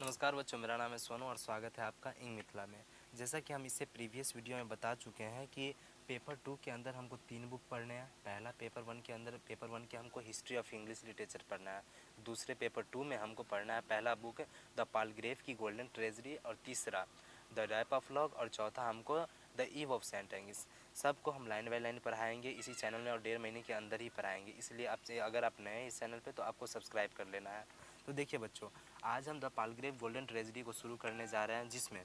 नमस्कार बच्चों, मेरा नाम है सोनू और स्वागत है आपका इंग मिथिला में। जैसा कि हम इससे प्रीवियस वीडियो में बता चुके हैं कि पेपर 2 के अंदर हमको 3 बुक पढ़ने हैं। पहला पेपर वन के हमको हिस्ट्री ऑफ इंग्लिश लिटरेचर पढ़ना है। दूसरे पेपर 2 में हमको पढ़ना है पहला बुक द पालग्रेव की गोल्डन ट्रेजरी, और तीसरा द रैप ऑफ लॉग, और चौथा हमको द ईव ऑफ सेंट एंगिस। सबको हम लाइन बाय लाइन पढ़ाएंगे इसी चैनल में और 1.5 महीने के अंदर ही पढ़ाएंगे। इसलिए आपसे अगर आप नए हैं इस चैनल पे तो आपको सब्सक्राइब कर लेना है। तो देखिए बच्चों, आज हम द पालग्रेव गोल्डन ट्रेजरी को शुरू करने जा रहे हैं, जिसमें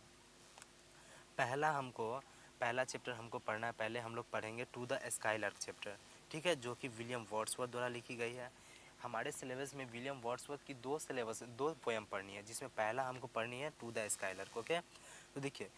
पहला चैप्टर हमको पढ़ना है। पहले हम लोग पढ़ेंगे टू द स्काईलार्क चैप्टर, ठीक है, जो कि विलियम वर्ड्सवर्थ द्वारा लिखी गई है। हमारे सिलेबस में विलियम वर्ड्सवर्थ की दो पोएम पढ़नी है, जिसमें पहला हमको पढ़नी है टू द स्काईलार्क। ओके, तो देखिए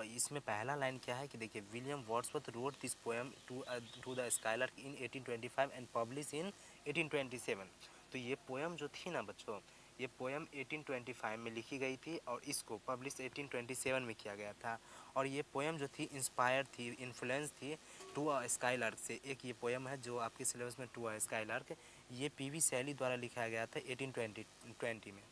इसमें पहला लाइन क्या है कि देखिए William Wordsworth rode this poem to the skylark in 1825 and publish in 1827। तो ये पोएम जो थी ना बच्चों, ये पोएम 1825 में लिखी गई थी और इसको पब्लिश 1827 में किया गया था। और ये पोएम जो थी इंस्पायर थी, इन्फ्लुएंस थी टू अ स्काईलार्क से। एक ये पोएम है जो आपके सिलेबस में टू अ स्काईलार्क, ये पीवी शैली द्वारा लिखा गया था 1820 में।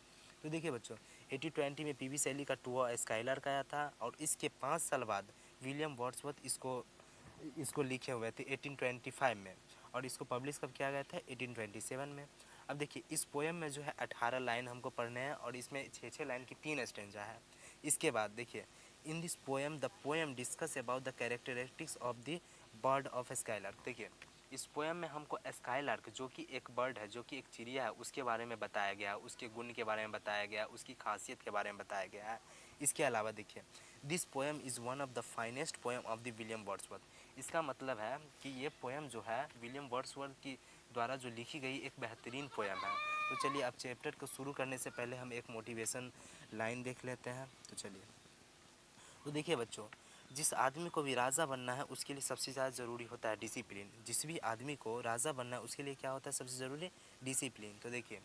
तो देखिए बच्चों, 1820 में पीवी शैली का टू अ स्काईलार्क आया था और इसके 5 साल बाद विलियम वर्ड्सवर्थ इसको लिखे हुए थे 1825 में, और इसको पब्लिश कब किया गया था 1827 में। अब देखिए इस पोएम में जो है 18 लाइन हमको पढ़ने हैं और इसमें 6 लाइन की 3 स्टेंजा है। इसके बाद देखिए, in this poem the poem discuss about the characteristics of the bird of skylark. देखिए इस पोएम में हमको स्काईलार्क जो कि एक बर्ड है, जो कि एक चिड़िया है, उसके बारे में बताया गया है, उसके गुण के बारे में बताया गया है, उसकी खासियत के बारे में बताया गया है। इसके अलावा देखिए, this poem is one of the finest poem of the William Wordsworth. इसका मतलब है कि ये पोएम जो है विलियम वर्ड्सवर्थ की द्वारा जो लिखी गई एक बेहतरीन पोएम है। तो चलिए अब चैप्टर को शुरू करने से पहले हम एक मोटिवेशन लाइन देख लेते हैं। तो चलिए, तो देखिए बच्चों, जिस आदमी को भी राजा बनना है उसके लिए सबसे ज़्यादा ज़रूरी होता है डिसिप्लिन। जिस भी आदमी को राजा बनना है उसके लिए क्या होता है सबसे ज़रूरी? डिसिप्लिन। तो देखिए,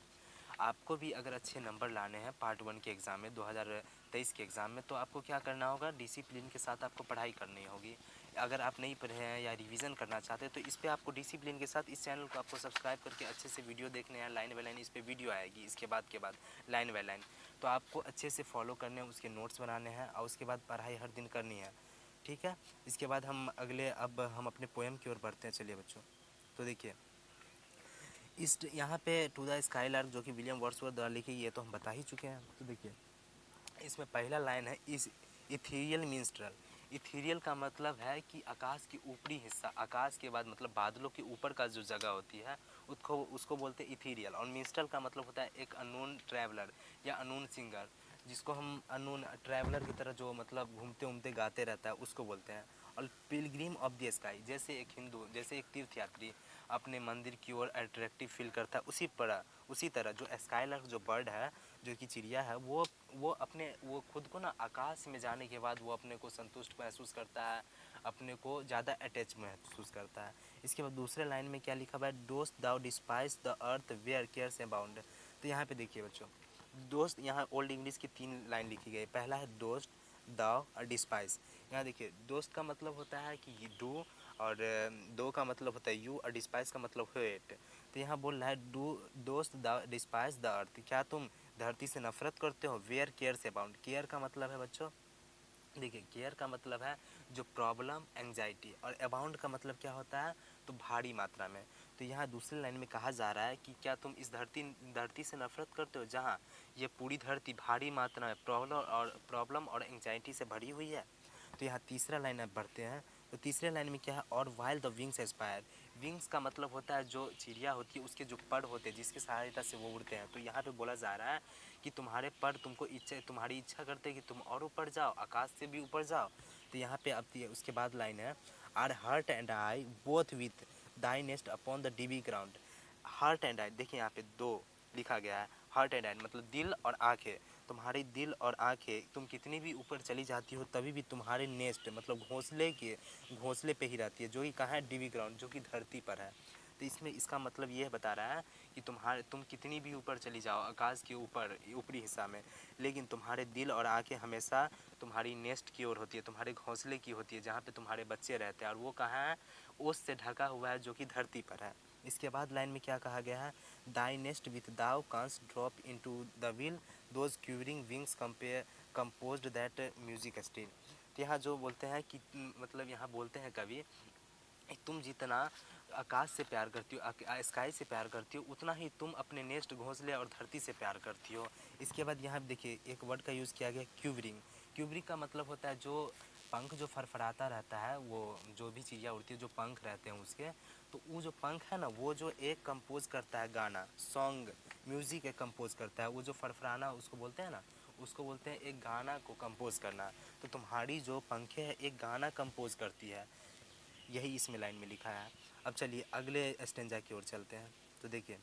आपको भी अगर अच्छे नंबर लाने हैं पार्ट 1 के एग्ज़ाम में 2023 के एग्ज़ाम में, तो आपको क्या करना होगा? डिसिप्लिन के साथ आपको पढ़ाई करनी होगी। अगर आप नहीं पढ़े हैं या रिवीजन करना चाहते हैं तो इस पे आपको डिसिप्लिन के साथ इस चैनल को आपको सब्सक्राइब करके अच्छे से वीडियो देखने हैं। लाइन बाय लाइन इस पे वीडियो आएगी, इसके बाद लाइन बाय लाइन। तो आपको अच्छे से फॉलो करने हैं, उसके नोट्स बनाने हैं और उसके बाद पढ़ाई हर दिन करनी है, ठीक है। इसके बाद अब हम अपने पोएम की ओर बढ़ते हैं। चलिए बच्चों, तो देखिए इस यहाँ पे टू द स्काईलार्क जो कि विलियम वर्ड्सवर्थ द्वारा लिखी, ये तो हम बता ही चुके हैं। तो देखिए इसमें पहला लाइन है इस इथीरियल मिंस्ट्रल। इथीरियल का मतलब है कि आकाश की ऊपरी हिस्सा, आकाश के बाद मतलब बादलों के ऊपर का जो जगह होती है उसको उसको बोलते हैं इथीरियल। और मिंस्ट्रल का मतलब होता है एक अननोन ट्रैवलर या अननोन सिंगर, जिसको हम अननोन ट्रैवलर की तरह जो मतलब घूमते घूमते गाते रहता है उसको बोलते हैं। और पिलग्रिम ऑफ द स्काई, जैसे एक तीर्थयात्री अपने मंदिर की ओर अट्रैक्टिव फील करता है, उसी तरह जो स्काईलार्क जो बर्ड है, जो कि चिड़िया है, वो खुद को ना आकाश में जाने के बाद वो अपने को संतुष्ट महसूस करता है, अपने को ज़्यादा अटैच महसूस करता है। इसके बाद दूसरे लाइन में क्या लिखा हुआ है? Dost thou despise the earth where cares abound. तो यहाँ पे देखिए बच्चों, दोस्त, यहाँ ओल्ड इंग्लिश की 3 लाइन लिखी गई। पहला है दोस्त, दाव और डिस्पाइस। यहाँ देखिए दोस्त का मतलब होता है कि डू, और दो का मतलब होता है यू, और डिस्पाइस का मतलब हेट। तो यहाँ बोल रहा है डू दोस्त द डिस्पाइस द अर्थ, क्या तुम धरती से नफरत करते हो? वेयर केयर से अबाउंड, केयर का मतलब है बच्चों, देखिए केयर का मतलब है जो प्रॉब्लम, एंजाइटी, और अबाउंड का मतलब क्या होता है? तो भारी मात्रा में। तो यहाँ दूसरी लाइन में कहा जा रहा है कि क्या तुम इस धरती से नफरत करते हो जहाँ ये पूरी धरती भारी मात्रा में प्रॉब्लम और एंजाइटी से भरी हुई है। तो यहाँ तीसरा लाइन अब बढ़ते हैं। तो तीसरे लाइन में क्या है? और while the wings Aspire. Wings का मतलब होता है जो चिड़िया होती है उसके जो पर होते हैं जिसकी सहायता से वो उड़ते हैं। तो यहाँ पे बोला जा रहा है कि तुम्हारे पर तुम्हारी इच्छा करते हैं कि तुम और ऊपर जाओ, आकाश से भी ऊपर जाओ। तो यहाँ पे अब उसके बाद लाइन है, our heart and eye both with thy nest upon the dewy ground. Heart and eye, देखिए यहाँ पे दो लिखा गया है। हार्ट एंड आई मतलब दिल और आंखें। तुम्हारी दिल और आंखें तुम कितनी भी ऊपर चली जाती हो तभी भी तुम्हारे नेस्ट मतलब घोंसले पे ही रहती है, जो कि कहाँ है? डीवी ग्राउंड, जो कि धरती पर है। तो इसमें इसका मतलब ये बता रहा है कि तुम कितनी भी ऊपर चली जाओ आकाश के ऊपर ऊपरी हिस्सा में, लेकिन तुम्हारे दिल और आंखें हमेशा तुम्हारी नेस्ट की ओर होती है, तुम्हारे घोंसले की होती है, जहाँ पे तुम्हारे बच्चे रहते हैं। और वो कहाँ है? ओस से ढका हुआ है, जो कि धरती पर है। इसके बाद लाइन में क्या कहा गया है, thy nest with thou canst drop into the will those quivering wings composed that music still. तो यहाँ जो बोलते हैं कि मतलब यहाँ बोलते हैं कवि, तुम जितना आकाश से प्यार करती हो, स्काई से प्यार करती हो, उतना ही तुम अपने नेस्ट घोंसले और धरती से प्यार करती हो। इसके बाद यहाँ देखिए एक वर्ड का यूज़ किया गया क्यूवरिंग। क्यूवरिंग का मतलब होता है जो पंख जो फरफराता रहता है, वो जो भी चिड़िया उड़ती है जो पंख रहते हैं उसके, तो वो जो पंख है ना, वो जो एक कंपोज करता है गाना, सॉन्ग, म्यूज़िक एक कंपोज करता है, वो जो फरफराना उसको बोलते हैं ना, उसको बोलते हैं एक गाना को कंपोज करना। तो तुम्हारी जो पंखें है एक गाना कंपोज करती है, यही इसमें लाइन में लिखा है। अब चलिए अगले स्टेंजा की ओर चलते हैं। तो देखिए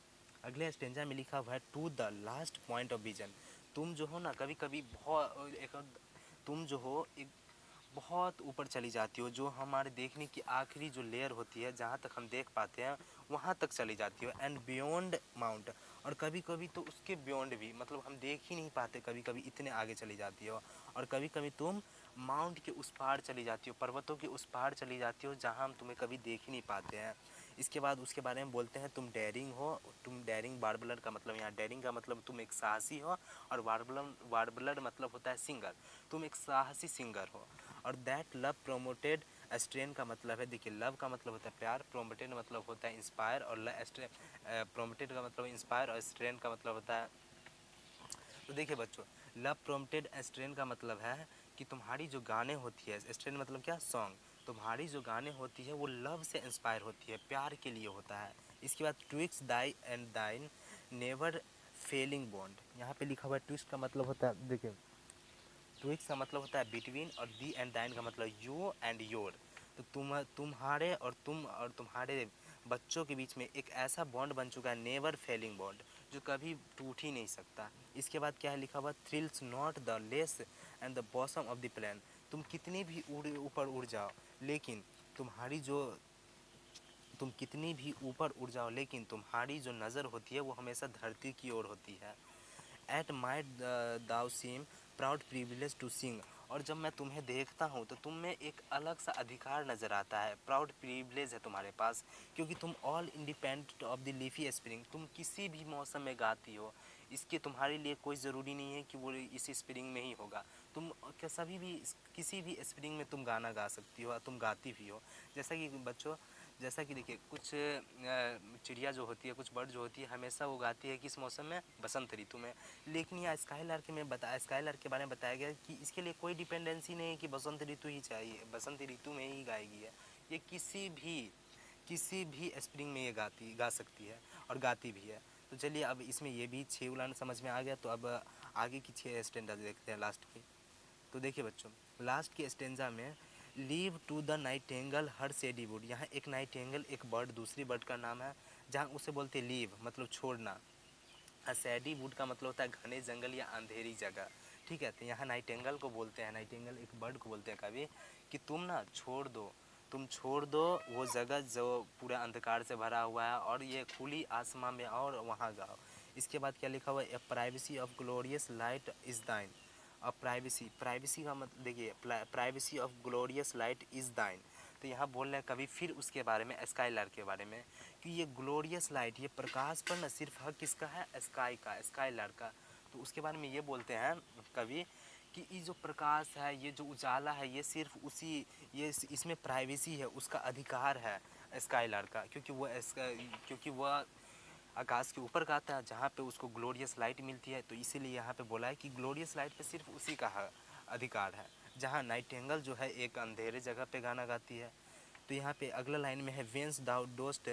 अगले स्टेंजा में लिखा हुआ है to the last point of vision. तुम जो हो ना कभी कभी बहुत तुम जो हो एक बहुत ऊपर चली जाती हो, जो हमारे देखने की आखिरी जो लेयर होती है, जहाँ तक हम देख पाते हैं वहाँ तक चली जाती हो, एंड बियॉन्ड माउंट, और कभी कभी तो उसके बियॉन्ड भी, मतलब हम देख ही नहीं पाते, कभी कभी इतने आगे चली जाती हो, और कभी कभी तुम माउंट के उस पार चली जाती हो, पर्वतों के उस पार चली जाती हो जहाँ हम तुम्हें कभी देख ही नहीं पाते हैं। इसके बाद उसके बारे में बोलते हैं तुम डेयरिंग हो, तुम डेयरिंग वार्बलर का मतलब, यहाँ डेयरिंग का मतलब तुम एक साहसी हो, और वार्बलर मतलब होता है सिंगर, तुम एक साहसी सिंगर हो। और दैट लव प्रोमोटेड स्ट्रेन का मतलब है, देखिए लव का मतलब होता है प्यार, प्रोमोटेड मतलब होता है इंस्पायर, और प्रोमोटेड का मतलब इंस्पायर, और स्ट्रेन का मतलब होता है। तो देखिए बच्चों, लव प्रोम्प्टेड स्ट्रेन का मतलब है कि तुम्हारी जो गाने होती है, स्ट्रेन मतलब क्या, सॉन्ग, तुम्हारी जो गाने होती है वो लव से इंस्पायर होती है, प्यार के लिए होता है। इसके बाद ट्विक्स दाई एंड दाइन नेवर फेलिंग बॉन्ड, यहाँ पे लिखा हुआ है ट्विक्स का मतलब होता है, देखिए ट्विक्स का मतलब होता है बिटवीन, और दी एंड दाइन का मतलब यू एंड योर। तो तुम्हारे और तुम्हारे बच्चों के बीच में एक ऐसा बॉन्ड बन चुका है, नेवर फेलिंग बॉन्ड, जो कभी टूट ही नहीं सकता। इसके बाद क्या है लिखा हुआ, thrills not the less and the bosom of the plan, तुम कितनी भी ऊपर उड़ जाओ, लेकिन तुम्हारी जो तुम कितनी भी ऊपर उड़ जाओ, लेकिन तुम्हारी जो नज़र होती है वो हमेशा धरती की ओर होती है। Yet might thou seem proud privilege to sing, और जब मैं तुम्हें देखता हूँ तो तुम में एक अलग सा अधिकार नज़र आता है, प्राउड प्रिविलेज है तुम्हारे पास, क्योंकि तुम all independent of the leafy spring, तुम किसी भी मौसम में गाती हो, इसके तुम्हारे लिए कोई ज़रूरी नहीं है कि वो इस स्प्रिंग में ही होगा, तुम क्या सभी भी किसी भी स्प्रिंग में तुम गाना गा सकती हो, तुम गाती भी हो। जैसा कि बच्चों, जैसा कि देखिए कुछ चिड़िया जो होती है, कुछ बर्ड जो होती है, हमेशा वो गाती है किस मौसम में, बसंत ऋतु में। लेकिन यहाँ स्काई लार्क के बारे में बताया गया कि इसके लिए कोई डिपेंडेंसी नहीं है कि बसंत ऋतु ही चाहिए, बसंत ऋतु में ही गाएगी है, ये किसी भी स्प्रिंग में ये गा सकती है, और गाती भी है। तो चलिए अब इसमें ये भी 6 उलान समझ में आ गया, तो अब आगे की 6 स्टैंडर्ड देखते हैं लास्ट की। तो देखिए बच्चों, लास्ट के स्टेंजा में leave to the nightingale her shady wood, यहाँ एक नाइटेंगल एक बर्ड दूसरी बर्ड का नाम है, जहाँ उसे बोलते लीव मतलब छोड़ना, सैडी वुड का मतलब होता है घने जंगल या अंधेरी जगह। ठीक है, तो यहाँ नाइटेंगल को बोलते हैं, नाइटेंगल एक बर्ड को बोलते हैं कभी, कि तुम ना छोड़ दो वो जगह जो पूरा अंधकार से भरा हुआ है, और ये खुली आसमां में और वहाँ गाओ। इसके बाद क्या लिखा हुआ है, a privacy of glorious light is thine. अब प्राइवेसी का मतलब देखिए, privacy of glorious light is thine, तो यहाँ बोल रहे हैं कभी फिर उसके बारे में, स्काई लाइट के बारे में, कि ये ग्लोरियस लाइट, ये प्रकाश पर न सिर्फ हक किसका है, स्काई लाइट का। तो उसके बारे में ये बोलते हैं कभी कि ये जो प्रकाश है, ये जो उजाला है, ये सिर्फ उसी, ये इसमें प्राइवेसी है, उसका अधिकार है स्काई लाइट का, क्योंकि वह आकाश के ऊपर गाता है जहाँ पे उसको ग्लोरियस लाइट मिलती है, तो इसीलिए यहाँ पे बोला है कि ग्लोरियस लाइट पे सिर्फ उसी का अधिकार है, जहाँ नाइटेंगल जो है एक अंधेरे जगह पे गाना गाती है। तो यहाँ पे अगला लाइन में है whence thou dost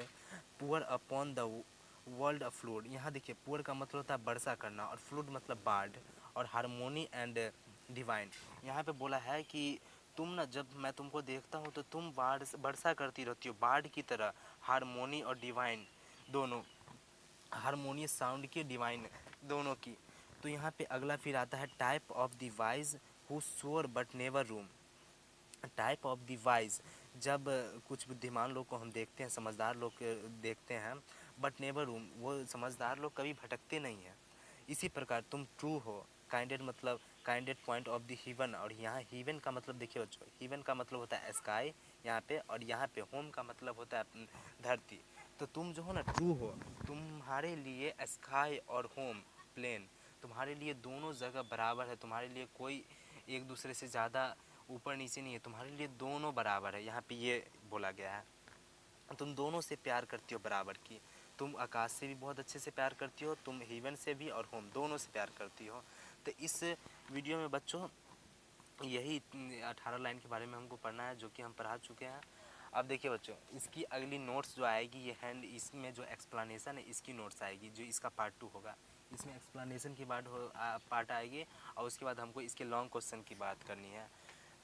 pour upon the world of flood, यहाँ देखिए पुअर का मतलब होता है वर्षा करना, और फ्लूड मतलब बाढ़, और हारमोनी एंड डिवाइन, यहाँ पे बोला है कि तुम ना, जब मैं तुमको देखता हूँ तो तुम वर्षा करती रहती हो बाढ़ की तरह, हारमोनी और डिवाइन दोनों, हारमोनियस साउंड की, डिवाइन दोनों की। तो यहाँ पे अगला फिर आता है type of the wise who soar but never roam, type of the wise, जब कुछ बुद्धिमान लोग को हम देखते हैं, समझदार लोग देखते हैं, बट नेवर रूम, वो समझदार लोग कभी भटकते नहीं हैं, इसी प्रकार तुम ट्रू हो, काइंडेड मतलब काइंडेड पॉइंट ऑफ द हीवन, और यहाँ हीवन का मतलब देखिए बच्चों, हीवन का मतलब होता है स्काई यहाँ पे, और यहाँ पे होम का मतलब होता है धरती। तो तुम जो हो ना ट्रू हो, तुम्हारे लिए स्काई और होम प्लेन तुम्हारे लिए दोनों जगह बराबर है, तुम्हारे लिए कोई एक दूसरे से ज़्यादा ऊपर नीचे नहीं है, तुम्हारे लिए दोनों बराबर है। यहाँ पे ये बोला गया है, तुम दोनों से प्यार करती हो बराबर की, तुम आकाश से भी बहुत अच्छे से प्यार करती हो, तुम हेवन से भी और होम दोनों से प्यार करती हो। तो इस वीडियो में बच्चों यही 18 लाइन के बारे में हमको पढ़ना है, जो कि हम पढ़ा चुके हैं। अब देखिए बच्चों, इसकी अगली नोट्स जो आएगी ये हैंड, इसमें जो एक्सप्लेनेशन है इसकी नोट्स आएगी, जो इसका पार्ट 2 होगा। इसमें एक्सप्लेनेशन की पार्ट आएगी और उसके बाद हमको इसके लॉन्ग क्वेश्चन की बात करनी है।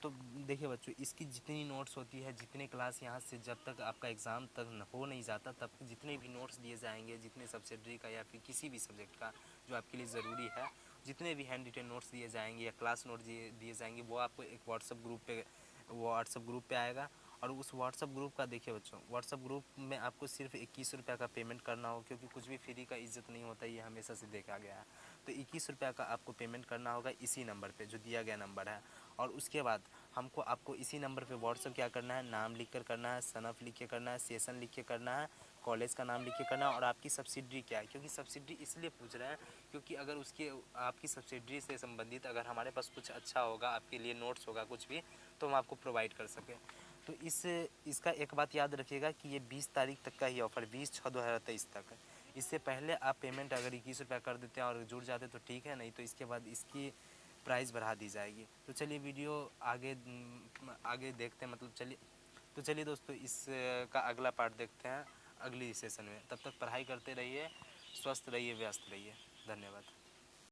तो देखिए बच्चों, इसकी जितनी नोट्स होती है, जितने क्लास यहाँ से जब तक आपका एग्ज़ाम तक हो नहीं जाता तब तक जितने भी नोट्स दिए जाएंगे, जितने सब्सिडरी का या फिर किसी भी सब्जेक्ट का जो आपके लिए ज़रूरी है, जितने भी हैंड रिटेन नोट्स दिए जाएंगे या क्लास नोट दिए जाएंगे, वो आपको एक व्हाट्सअप ग्रुप पे आएगा। और उस व्हाट्सअप ग्रुप का देखिए बच्चों, व्हाट्सअप ग्रुप में आपको सिर्फ 21 रुपये का पेमेंट करना हो, क्योंकि कुछ भी फ्री का इज्जत नहीं होता, ये हमेशा से देखा गया है। तो 21 रुपये का आपको पेमेंट करना होगा इसी नंबर पे, जो दिया गया नंबर है। और उसके बाद आपको इसी नंबर पे व्हाट्सअप क्या करना है, नाम लिख कर करना है, सनफ लिख के करना है, सेशन लिख के करना है, कॉलेज का नाम लिख के करना है, और आपकी सब्सिडरी क्या है। क्योंकि सब्सिडरी इसलिए पूछ रहे हैं क्योंकि अगर उसके आपकी सब्सिडरी से संबंधित अगर हमारे पास कुछ अच्छा होगा, आपके लिए नोट्स होगा कुछ भी, तो हम आपको प्रोवाइड कर सकें। तो इसका एक बात याद रखिएगा कि ये 20 तारीख तक का ही ऑफ़र, 20/6/2023 तक है। इससे पहले आप पेमेंट अगर 21 रुपये कर देते हैं और जुड़ जाते तो ठीक है, नहीं तो इसके बाद इसकी प्राइस बढ़ा दी जाएगी। तो चलिए वीडियो आगे देखते हैं, मतलब चलिए दोस्तों, का अगला पार्ट देखते हैं अगली सेशन में। तब तक पढ़ाई करते रहिए, स्वस्थ रहिए, व्यस्त रहिए। धन्यवाद।